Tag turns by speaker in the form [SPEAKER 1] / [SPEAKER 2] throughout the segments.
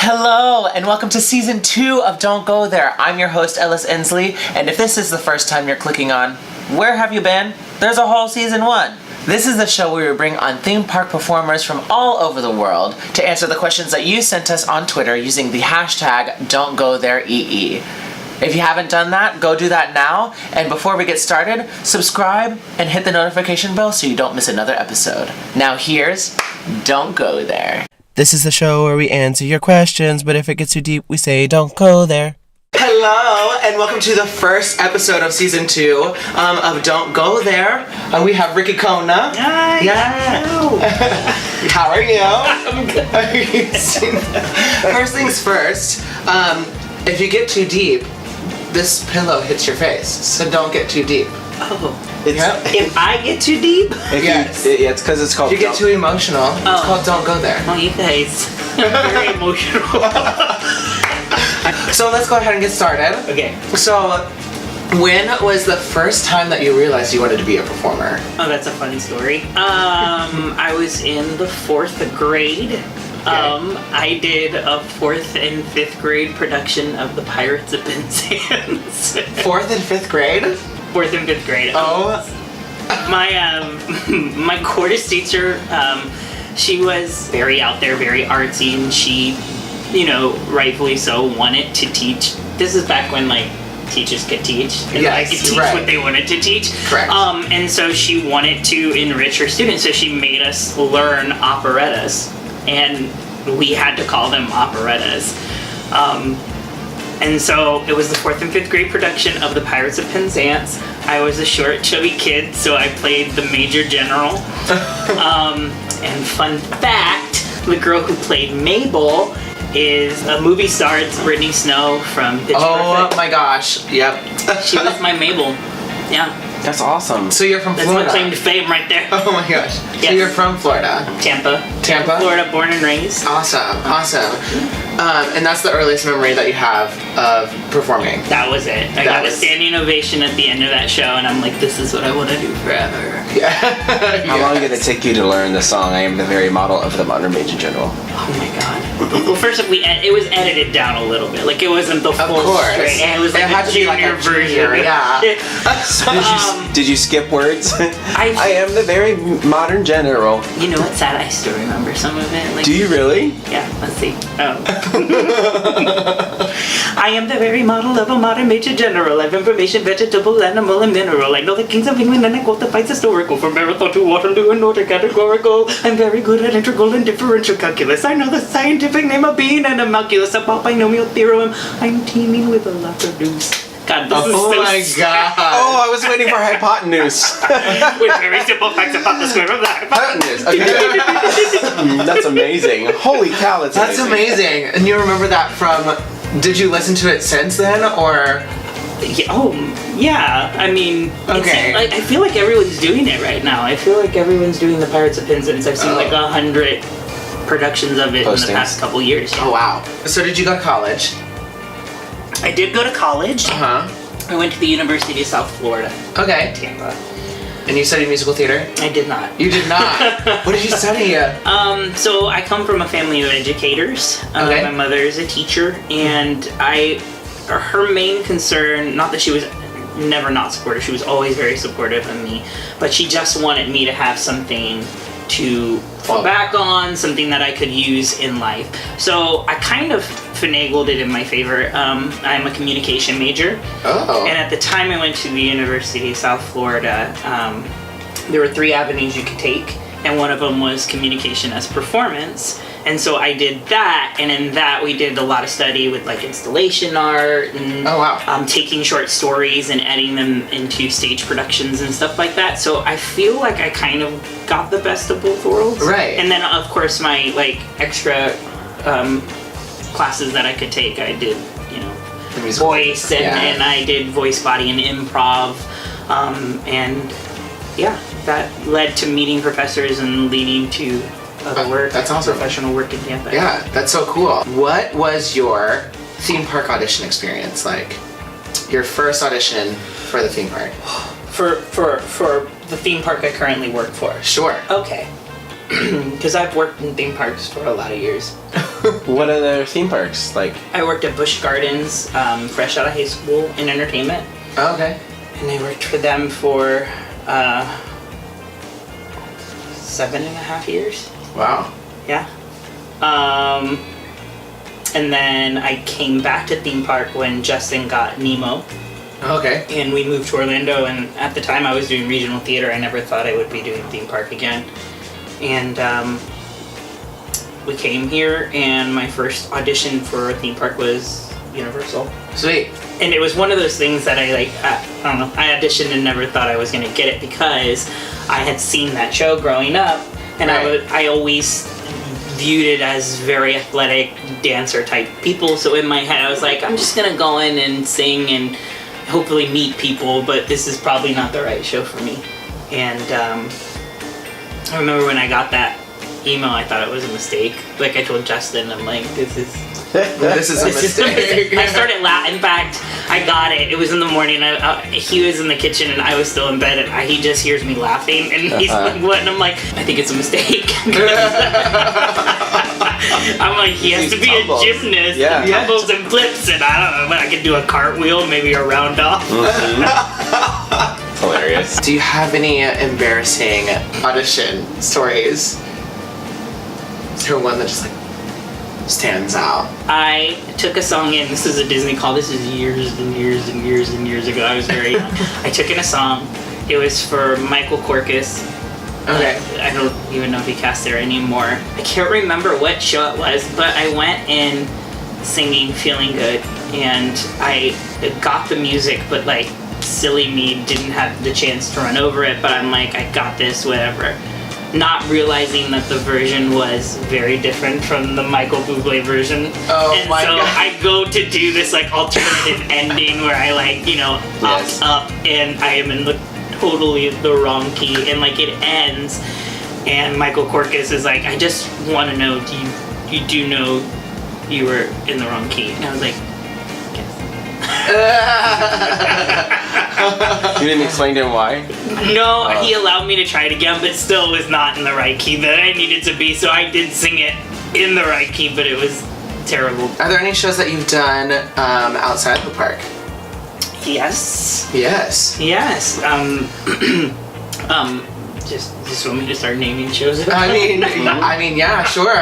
[SPEAKER 1] Hello, and welcome to Season 2 of Don't Go There. I'm your host, Ellis Inslee, and if this is the first time you're clicking on, where have you been? There's a whole Season 1. This is the show where we bring on theme park performers from all over the world to answer the questions that you sent us on Twitter using the hashtag Don'tGoThereEE. If you haven't done that, go do that now, and before we get started, subscribe and hit the notification bell so you don't miss another episode. Now here's Don't Go There. This is the show where we answer your questions, but if it gets too deep, we say don't go there. Hello, and welcome to the first episode of Season 2 of Don't Go There. We have Ricky Cona.
[SPEAKER 2] Hi.
[SPEAKER 1] Yeah. How are you?
[SPEAKER 2] I'm good.
[SPEAKER 1] First things first, if you get too deep, this pillow hits your face, so don't get too deep.
[SPEAKER 2] Oh.
[SPEAKER 1] Yep.
[SPEAKER 2] If I get too deep?
[SPEAKER 1] Yes.
[SPEAKER 3] It's because it's called.
[SPEAKER 1] If you get too emotional, it's called Don't Go There.
[SPEAKER 2] Oh, you guys. I'm very emotional.
[SPEAKER 1] So let's go ahead and get started.
[SPEAKER 2] Okay.
[SPEAKER 1] So, when was the first time that you realized you wanted to be a performer?
[SPEAKER 2] Oh, that's a funny story. I was in the 4th grade. I did a 4th and 5th grade production of The Pirates of Penzance.
[SPEAKER 1] 4th and 5th grade?
[SPEAKER 2] 4th and 5th grade.
[SPEAKER 1] Oh.
[SPEAKER 2] My chorus teacher, she was very out there, very artsy, and she, rightfully so, wanted to teach. This is back when, teachers could teach. And I could teach what they wanted to teach.
[SPEAKER 1] Correct.
[SPEAKER 2] And so she wanted to enrich her students, so she made us learn operettas. And we had to call them operettas. And so it was the 4th and 5th grade production of The Pirates of Penzance. I was a short, chubby kid, so I played the Major General. And fun fact, the girl who played Mabel is a movie star. It's Brittany Snow from Pitch Perfect.
[SPEAKER 1] Oh my gosh, yep.
[SPEAKER 2] She was my Mabel. Yeah.
[SPEAKER 3] That's awesome.
[SPEAKER 1] So you're from
[SPEAKER 2] That's
[SPEAKER 1] Florida?
[SPEAKER 2] my claim to fame right there.
[SPEAKER 1] Oh my gosh.
[SPEAKER 2] Yes.
[SPEAKER 1] So you're from Florida?
[SPEAKER 2] Tampa,
[SPEAKER 1] Florida,
[SPEAKER 2] born and raised.
[SPEAKER 1] Awesome. And that's the earliest memory that you have of performing?
[SPEAKER 2] That was it. I got a standing ovation at the end of that show, and I'm like, this is what I want to do forever.
[SPEAKER 1] Yeah.
[SPEAKER 3] How long did it take you to learn the song, I Am the Very Model of the Modern Major General?
[SPEAKER 2] Oh my god. Well, first it was edited down a little bit. It wasn't the full straight. It was
[SPEAKER 1] had to be like a
[SPEAKER 2] version.
[SPEAKER 1] Yeah.
[SPEAKER 3] So did you skip words? I am the very modern general.
[SPEAKER 2] You know what's sad? I still remember some of it.
[SPEAKER 3] Do you really?
[SPEAKER 2] Yeah, let's see. I am the very model of a modern major general. I have information, vegetable, animal, and mineral. I know the kings of England and I quote the fights historical. From Marathon to Waterloo and Nordic categorical. I'm very good at integral and differential calculus. I know the scientific name of being and homunculus. About binomial theorem, I'm teaming with a Laplace. God, this is so
[SPEAKER 1] my god.
[SPEAKER 3] Oh, I was waiting for hypotenuse.
[SPEAKER 2] With very simple facts about the square of the hypotenuse.
[SPEAKER 1] Okay.
[SPEAKER 3] That's amazing. Holy cow,
[SPEAKER 1] That's amazing. And you remember that from, did you listen to it since then, or?
[SPEAKER 2] Yeah. I mean,
[SPEAKER 1] okay.
[SPEAKER 2] I feel like everyone's doing it right now. I feel like everyone's doing the Pirates of Penzance. I've seen 100 productions of it in the past couple years.
[SPEAKER 1] Oh wow. So did you go to college?
[SPEAKER 2] I did go to college.
[SPEAKER 1] Uh-huh.
[SPEAKER 2] I went to the University of South Florida.
[SPEAKER 1] Okay.
[SPEAKER 2] Tampa.
[SPEAKER 1] And you studied musical theater?
[SPEAKER 2] I did not.
[SPEAKER 1] You did not? What did you study?
[SPEAKER 2] So I come from a family of educators.
[SPEAKER 1] Okay.
[SPEAKER 2] My mother is a teacher, and her main concern, not that she was never not supportive, she was always very supportive of me, but she just wanted me to have something to fall back on, something that I could use in life. So I kind of finagled it in my favor. I'm a communication major.
[SPEAKER 1] Oh.
[SPEAKER 2] And at the time I went to the University of South Florida, there were 3 avenues you could take, and one of them was communication as performance. And so I did that, and in that we did a lot of study with installation art and taking short stories and editing them into stage productions and stuff like that. So I feel like I kind of got the best of both worlds.
[SPEAKER 1] Right.
[SPEAKER 2] And then of course my extra classes that I could take, I did, voice and I did voice, body, and improv. And yeah, that led to meeting professors and leading to other work.
[SPEAKER 1] That's awesome.
[SPEAKER 2] Professional work in Tampa.
[SPEAKER 1] Yeah, that's so cool. What was your theme park audition experience like? Your first audition for the theme park?
[SPEAKER 2] For the theme park I currently work for.
[SPEAKER 1] Sure.
[SPEAKER 2] Okay. because I've worked in theme parks for a lot of years.
[SPEAKER 3] What other theme parks like?
[SPEAKER 2] I worked at Busch Gardens, fresh out of high school in entertainment.
[SPEAKER 3] Oh, okay.
[SPEAKER 2] And I worked for them for 7.5 years.
[SPEAKER 3] Wow.
[SPEAKER 2] Yeah. And then I came back to theme park when Justin got Nemo.
[SPEAKER 3] Okay.
[SPEAKER 2] And we moved to Orlando, and at the time I was doing regional theater. I never thought I would be doing theme park again. And we came here, and my first audition for a theme park was Universal.
[SPEAKER 3] Sweet.
[SPEAKER 2] And it was one of those things that I don't know, I auditioned and never thought I was going to get it because I had seen that show growing up, and
[SPEAKER 3] Right.
[SPEAKER 2] I always viewed it as very athletic dancer type people. So in my head I was like, I'm just going to go in and sing and hopefully meet people, but this is probably not the right show for me. And I remember when I got that email, I thought it was a mistake. Like I told Justin, I'm like, this is
[SPEAKER 3] This is a mistake.
[SPEAKER 2] I started laughing. In fact, I got it. It was in the morning. He was in the kitchen and I was still in bed. And he just hears me laughing and he's like, "What?" And I'm like, "I think it's a mistake." I'm like, he has to be
[SPEAKER 3] tumbles.
[SPEAKER 2] a gymnast.
[SPEAKER 3] Yeah.
[SPEAKER 2] And tumbles and flips, and I don't know, but I could do a cartwheel, maybe a round off.
[SPEAKER 3] It's hilarious.
[SPEAKER 4] Do you have any embarrassing audition stories? Is there one that just like stands out?
[SPEAKER 2] I took a song in. This is a Disney call. This is years and years and years and years ago. I was very young. I took in a song. It was for Michael Korkus.
[SPEAKER 4] Okay.
[SPEAKER 2] I don't even know if he casts there anymore. I can't remember what show it was, but I went in singing Feeling Good, and I got the music, but like silly me didn't have the chance to run over it, but I'm like, I got this, whatever. Not realizing that the version was very different from the Michael Bublé version.
[SPEAKER 4] Oh
[SPEAKER 2] and
[SPEAKER 4] my
[SPEAKER 2] so
[SPEAKER 4] God.
[SPEAKER 2] I go to do this like alternative ending where I like,
[SPEAKER 3] Yes.
[SPEAKER 2] up, and I am in the totally the wrong key, and like it ends, and Michael Korkus is like, I just want to know, you do know you were in the wrong key? And I was like,
[SPEAKER 3] You didn't explain to him why?
[SPEAKER 2] no. He allowed me to try it again, but still was not in the right key that I needed to be, so I did sing it in the right key, but it was terrible.
[SPEAKER 4] Are there any shows that you've done outside the park?
[SPEAKER 2] Yes.
[SPEAKER 4] Yes.
[SPEAKER 2] Just want me to start naming shows?
[SPEAKER 4] I mean, yeah, sure.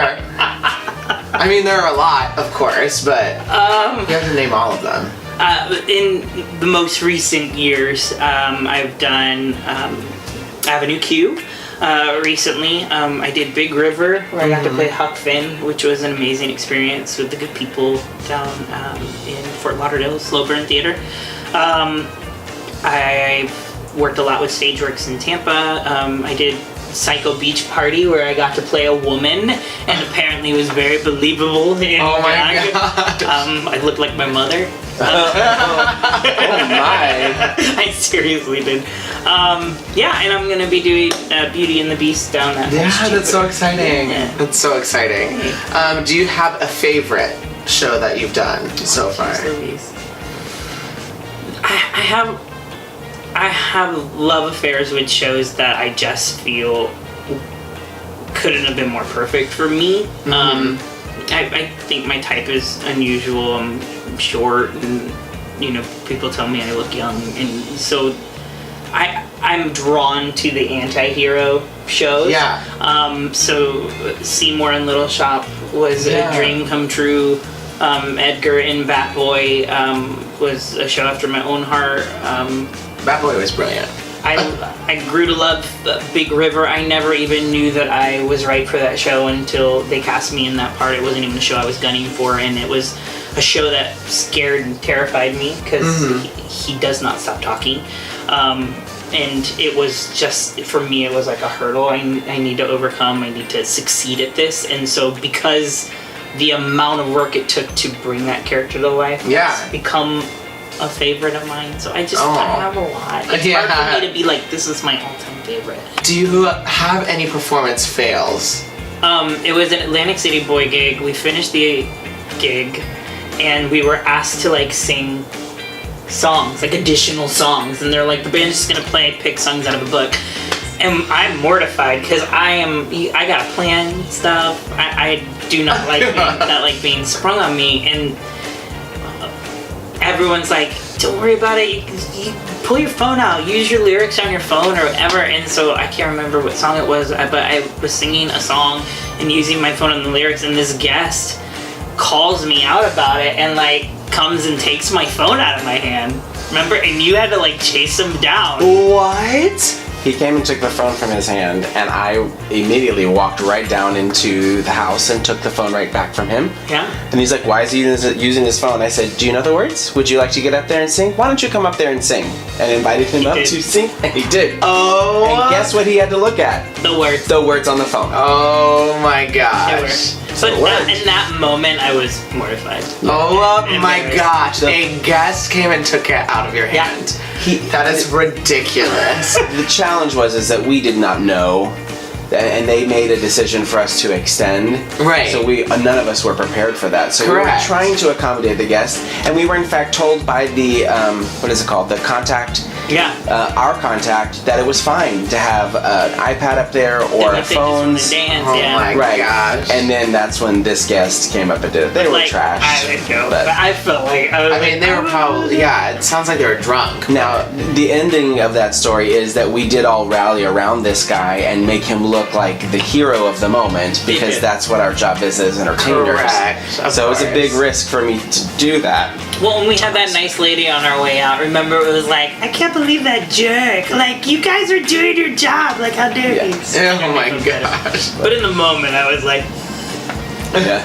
[SPEAKER 4] I mean, there are a lot, of course, but you have to name all of them.
[SPEAKER 2] In the most recent years, I've done Avenue Q. Recently, I did Big River, where I got to play Huck Finn, which was an amazing experience with the good people down in Fort Lauderdale, Slow Burn Theater. I worked a lot with Stageworks in Tampa. I did Psycho Beach Party, where I got to play a woman, and apparently was very believable in
[SPEAKER 4] Oh my
[SPEAKER 2] drag.
[SPEAKER 4] gosh.
[SPEAKER 2] I looked like my mother.
[SPEAKER 3] Oh my.
[SPEAKER 2] I seriously did. And I'm gonna be doing Beauty and the Beast down at
[SPEAKER 4] Yeah,
[SPEAKER 2] High
[SPEAKER 4] that's so
[SPEAKER 2] Street.
[SPEAKER 4] exciting.
[SPEAKER 2] Yeah.
[SPEAKER 4] That's so exciting. Do you have a favorite show that you've done so far?
[SPEAKER 2] Jeez Louise. I have love affairs with shows that I just feel couldn't have been more perfect for me. I think my type is unusual. I'm short, and people tell me I look young, and so I'm drawn to the anti-hero shows.
[SPEAKER 4] Yeah.
[SPEAKER 2] So Seymour and Little Shop was
[SPEAKER 4] Yeah.
[SPEAKER 2] a dream come true. Edgar in Batboy was a show after my own heart.
[SPEAKER 4] Bad Boy was brilliant.
[SPEAKER 2] I grew to love Big River. I never even knew that I was right for that show until they cast me in that part. It wasn't even a show I was gunning for, and it was a show that scared and terrified me because he does not stop talking. And it was just, for me, it was like a hurdle I need to overcome. I need to succeed at this. And so because the amount of work it took to bring that character to life
[SPEAKER 4] Yeah.
[SPEAKER 2] has become a favorite of mine. So I have a lot. It's hard for me to be like, this is my all-time favorite.
[SPEAKER 4] Do you have any performance fails?
[SPEAKER 2] It was an Atlantic City Boy gig. We finished the gig, and we were asked to like sing songs, like additional songs, and they're like, the band's just gonna pick songs out of a book. I'm mortified because I got plan stuff. I do not like being sprung on me, and everyone's like, don't worry about it. You pull your phone out, use your lyrics on your phone or whatever. And so I can't remember what song it was, but I was singing a song and using my phone on the lyrics, and this guest calls me out about it and like comes and takes my phone out of my hand. Remember? And you had to like chase him down.
[SPEAKER 3] What? He came and took the phone from his hand, and I immediately walked right down into the house and took the phone right back from him.
[SPEAKER 2] Yeah.
[SPEAKER 3] And he's like, why is he using his phone? I said, do you know the words? Would you like to get up there and sing? Why don't you come up there and sing? And invited him up to sing, and he did.
[SPEAKER 4] Oh.
[SPEAKER 3] And guess what he had to look at?
[SPEAKER 2] The words.
[SPEAKER 3] The words on the phone.
[SPEAKER 4] Oh my gosh.
[SPEAKER 2] But in that moment, I was mortified.
[SPEAKER 4] Oh my gosh.
[SPEAKER 3] The-
[SPEAKER 4] A guest came and took it out of your
[SPEAKER 2] Yeah.
[SPEAKER 4] hand. That is ridiculous.
[SPEAKER 3] The challenge was that we did not know, and they made a decision for us to extend.
[SPEAKER 4] Right.
[SPEAKER 3] So none of us were prepared for that. So we were
[SPEAKER 4] Correct.
[SPEAKER 3] trying to accommodate the guests, and we were in fact told by the what is it called? The contact.
[SPEAKER 2] Yeah.
[SPEAKER 3] Our contact, that it was fine to have an iPad up there or
[SPEAKER 2] They just
[SPEAKER 3] phones.
[SPEAKER 2] dance,
[SPEAKER 4] Oh
[SPEAKER 2] yeah.
[SPEAKER 4] my
[SPEAKER 3] Right.
[SPEAKER 4] gosh.
[SPEAKER 3] And then that's when this guest came up and did it. They were
[SPEAKER 2] Like,
[SPEAKER 3] trash.
[SPEAKER 2] I would know,
[SPEAKER 3] but-
[SPEAKER 2] but I felt like
[SPEAKER 4] I mean, they were probably, yeah, it sounds like they were drunk.
[SPEAKER 3] Now, the ending of that story is that we did all rally around this guy and make him look like the hero of the moment, because
[SPEAKER 2] did.
[SPEAKER 3] that's what our job is as entertainers.
[SPEAKER 4] Correct, of
[SPEAKER 3] So it was a
[SPEAKER 4] course.
[SPEAKER 3] big risk for me to do that.
[SPEAKER 2] Well, when we had that nice lady on our way out, remember it was like, I can't believe that jerk. Like, you guys are doing your job. Like, how dare you?
[SPEAKER 4] Oh my gosh.
[SPEAKER 2] But in the moment, I was like,
[SPEAKER 3] Yeah.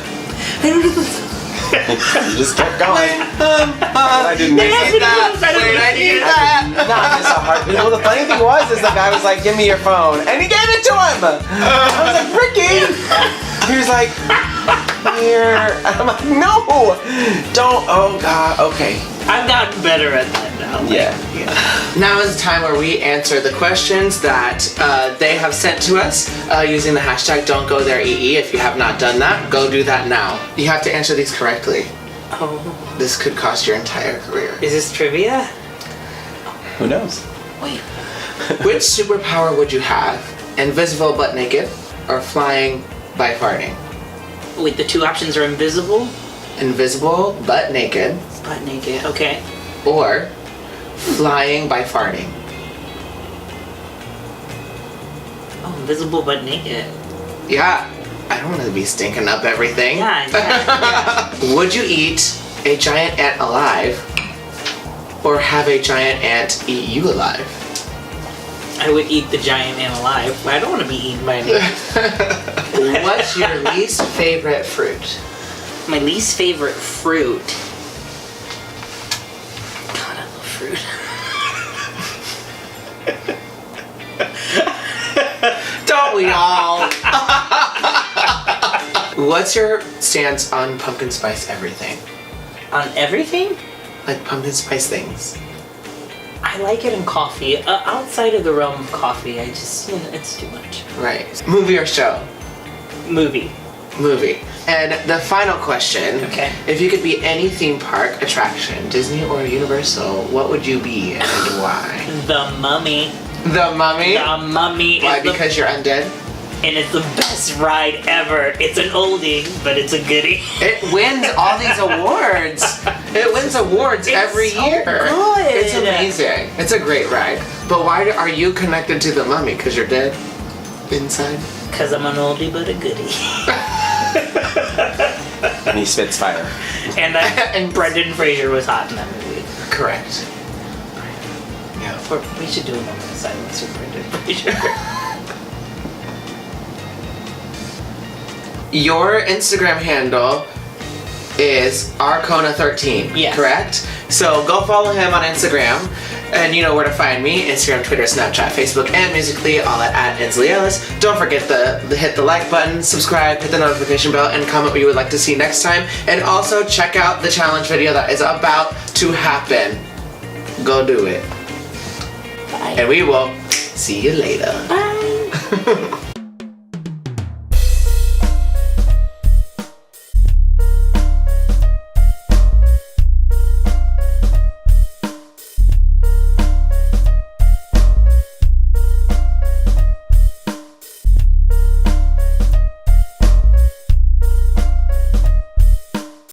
[SPEAKER 3] You just kept going. I didn't miss
[SPEAKER 4] Did that. Wait, I did that.
[SPEAKER 3] Not miss a heartbeat. Well, the funny thing was, is the guy was like, "Give me your phone," and he gave it to him. I was like, "Ricky." He was like, "Here." I'm like, "No, don't." Oh God. Okay.
[SPEAKER 2] I've gotten better at that now. Like,
[SPEAKER 3] Yeah.
[SPEAKER 4] Now is the time where we answer the questions that they have sent to us using the hashtag #Don'tGoThereEE. If you have not done that, go do that now. You have to answer these correctly.
[SPEAKER 2] Oh,
[SPEAKER 4] This could cost your entire career.
[SPEAKER 2] is this trivia?
[SPEAKER 3] Who knows?
[SPEAKER 2] Wait.
[SPEAKER 4] Which superpower would you have? Invisible but naked, or flying by farting?
[SPEAKER 2] Wait, the two options are invisible,
[SPEAKER 4] Invisible but naked,
[SPEAKER 2] butt naked. Okay.
[SPEAKER 4] or flying by farting?
[SPEAKER 2] Oh, invisible but naked.
[SPEAKER 4] Yeah, I don't want to be stinking up everything.
[SPEAKER 2] Yeah.
[SPEAKER 4] Would you eat a giant ant alive, or have a giant ant eat you alive?
[SPEAKER 2] I would eat the giant ant alive, but I don't want to be eaten by an ant.
[SPEAKER 4] What's your least favorite fruit?
[SPEAKER 2] My least favorite fruit. God, I love fruit.
[SPEAKER 4] Don't we all? What's your stance on pumpkin spice everything?
[SPEAKER 2] On everything?
[SPEAKER 4] Like pumpkin spice things?
[SPEAKER 2] I like it in coffee. Outside of the realm of coffee, I just, it's too much.
[SPEAKER 4] Right. Movie or show?
[SPEAKER 2] Movie.
[SPEAKER 4] Movie. And the final question.
[SPEAKER 2] Okay.
[SPEAKER 4] If you could be any theme park attraction, Disney or Universal, what would you be and why?
[SPEAKER 2] The Mummy.
[SPEAKER 4] The Mummy?
[SPEAKER 2] The Mummy.
[SPEAKER 4] Why?
[SPEAKER 2] Is the,
[SPEAKER 4] Because you're undead?
[SPEAKER 2] and it's the best ride ever. It's an oldie, but it's a goodie.
[SPEAKER 4] It wins all these awards. It wins awards every
[SPEAKER 2] so
[SPEAKER 4] year.
[SPEAKER 2] good.
[SPEAKER 4] It's amazing. It's a great ride. But why are you connected to the Mummy? Because you're dead inside?
[SPEAKER 2] Because I'm an oldie but a goodie.
[SPEAKER 3] And he spits fire.
[SPEAKER 2] And
[SPEAKER 4] And-
[SPEAKER 2] Brendan Fraser was hot in that movie.
[SPEAKER 4] Correct. Yeah.
[SPEAKER 2] We should do a moment of silence with Brendan Fraser.
[SPEAKER 4] Your Instagram handle is rcona13,
[SPEAKER 2] Yes.
[SPEAKER 4] correct? So go follow him on Instagram, and you know where to find me: Instagram, Twitter, Snapchat, Facebook, and Musically, all at Inslee Ellis. Don't forget to hit the like button, subscribe, hit the notification bell, and comment what you would like to see next time. And also check out the challenge video that is about to happen. Go do it.
[SPEAKER 2] Bye.
[SPEAKER 4] And we will see you later.
[SPEAKER 2] Bye.